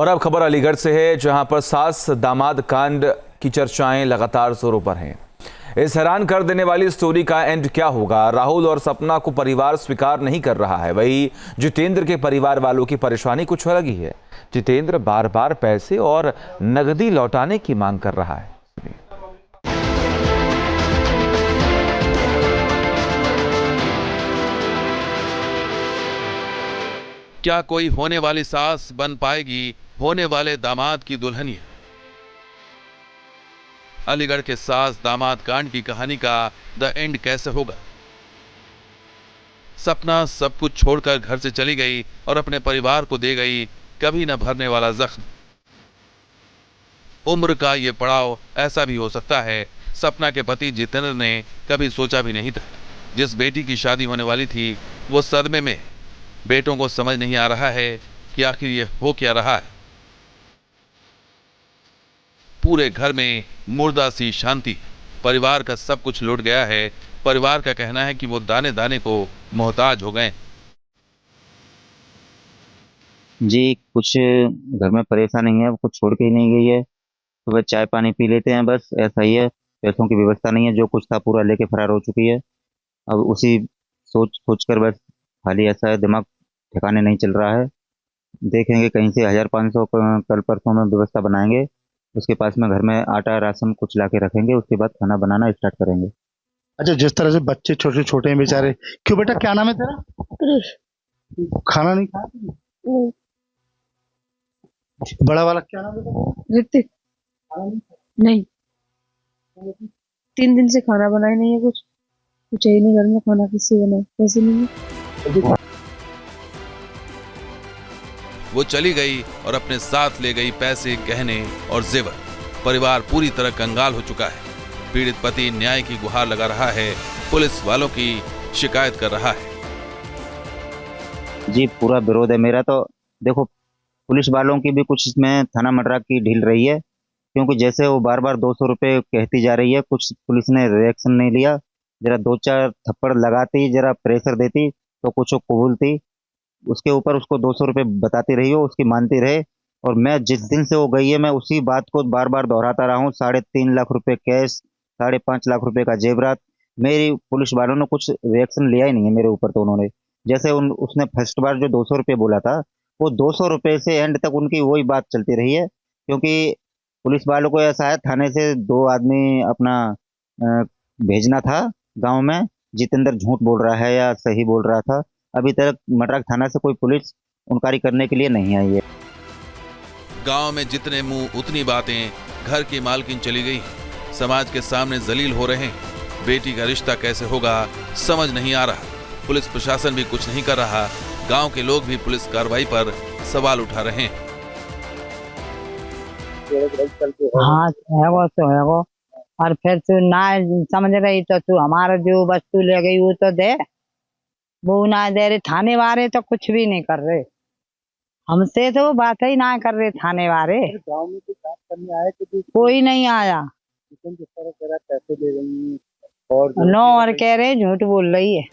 और अब खबर अलीगढ़ से है, जहां पर सास दामाद कांड की चर्चाएं लगातार जोरों पर हैं। इस हैरान कर देने वाली स्टोरी का एंड क्या होगा? राहुल और सपना को परिवार स्वीकार नहीं कर रहा है। वही जितेंद्र के परिवार वालों की परेशानी कुछ अलग ही है। जितेंद्र बार बार पैसे और नकदी लौटाने की मांग कर रहा है। क्या कोई होने वाली सास बन पाएगी होने वाले दामाद की दुल्हनिया? अलीगढ़ के सास दामाद कांड की कहानी का द एंड कैसे होगा? सपना सब कुछ छोड़कर घर से चली गई और अपने परिवार को दे गई कभी न भरने वाला जख्म। उम्र का ये पड़ाव ऐसा भी हो सकता है, सपना के पति जितेंद्र ने कभी सोचा भी नहीं था। जिस बेटी की शादी होने वाली थी वो सदमे में। बेटों को समझ नहीं आ रहा है कि आखिर ये हो क्या रहा है। पूरे घर में मुर्दा सी शांति। परिवार का सब कुछ लुट गया है। परिवार का कहना है कि वो दाने दाने को मोहताज हो गए। जी, कुछ घर में परेशानी है, वो कुछ छोड़ के ही नहीं गई है। सुबह चाय पानी पी लेते हैं, बस ऐसा ही है। पैसों की व्यवस्था नहीं है, जो कुछ था पूरा लेके फरार हो चुकी है। अब उसी सोच सोच कर बस खाली ऐसा है, दिमाग ठिकाने नहीं चल रहा है। देखेंगे कहीं से 1500 कल परसों में व्यवस्था बनाएंगे। उसके पास में घर में आटा राशन कुछ ला के रखेंगे, उसके बाद खाना बनाना स्टार्ट करेंगे। अच्छा, जिस तरह से बच्चे छोटे छोटे हैं बेचारे। क्यों बेटा, क्या नाम है तेरा? कृष। खाना नहीं खाया तुमने? नहीं। बड़ा वाला क्या नाम है तेरा? ऋतिक। खाना नहीं नहीं, 3 दिन से खाना बनाए नहीं है। कुछ है ही नहीं घर में, खाना किससे बनाए, पैसे नहीं है। वो चली गई और अपने साथ ले गई पैसे, गहने और जेवर। परिवार पूरी तरह कंगाल हो चुका है। पीड़ित पति न्याय की गुहार लगा रहा है, पुलिस वालों की शिकायत कर रहा है। जी, पूरा विरोध है मेरा। तो देखो, पुलिस वालों की भी कुछ इसमें थाना मडरा की ढील रही है, क्योंकि जैसे वो बार बार 200 रुपये कहती जा रही है, कुछ पुलिस ने रिएक्शन नहीं लिया। जरा 2-4 थप्पड़ लगाती, जरा प्रेशर देती तो कुछ वो कबूलती। उसके ऊपर उसको 200 रुपये बताती रही हो, उसकी मानती रहे। और मैं जिस दिन से वो गई है, मैं उसी बात को बार बार दोहराता रहा हूँ। 3.5 लाख रुपए कैश, 5.5 लाख रुपए का जेवरात। मेरी पुलिस वालों ने कुछ रिएक्शन लिया ही नहीं है मेरे ऊपर। तो उन्होंने जैसे उसने फर्स्ट बार जो 200 रुपये बोला था, वो 200 रुपये से एंड तक उनकी वही बात चलती रही है। क्योंकि पुलिस वालों को ऐसा है, थाने से 2 आदमी अपना भेजना था गांव में। जितेंद्र झूठ बोल रहा है या सही बोल रहा था, अभी तक मडरा थाना से कोई पुलिस उनकारी करने के लिए नहीं आई है। गांव में जितने मुंह उतनी बातें। घर की मालकिन चली गई, समाज के सामने जलील हो रहे हैं। बेटी का रिश्ता कैसे होगा समझ नहीं आ रहा। पुलिस प्रशासन भी कुछ नहीं कर रहा। गांव के लोग भी पुलिस कार्रवाई पर सवाल उठा रहे हैं। हाँ, है वो तो है वो। और फिर तू ना समझ रही तो तू हमारा जो वस्तु ले गई वो तो दे। वो ना दे रहे, थाने वाले तो कुछ भी नहीं कर रहे। हमसे तो बात ही ना कर रहे थाने वाले। गांव में कोई काम करने आए तो कोई नहीं आया। जिस तरह कह रहा पैसे दे रही और नो, और कह रहे झूठ बोल रही है।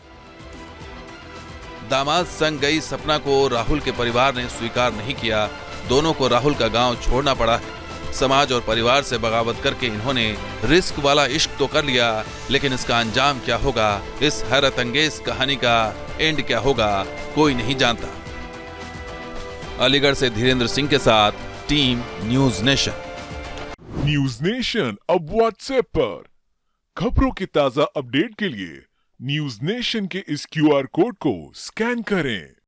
दामाद संग गई सपना को राहुल के परिवार ने स्वीकार नहीं किया। दोनों को राहुल का गांव छोड़ना पड़ा है। समाज और परिवार से बगावत करके इन्होंने रिस्क वाला इश्क तो कर लिया, लेकिन इसका अंजाम क्या होगा, इस हैरत अंगेज कहानी का एंड क्या होगा, कोई नहीं जानता। अलीगढ़ से धीरेन्द्र सिंह के साथ team news nation. News nation अब व्हाट्सएप पर खबरों की ताजा अपडेट के लिए न्यूज नेशन के इस QR कोड को स्कैन करें।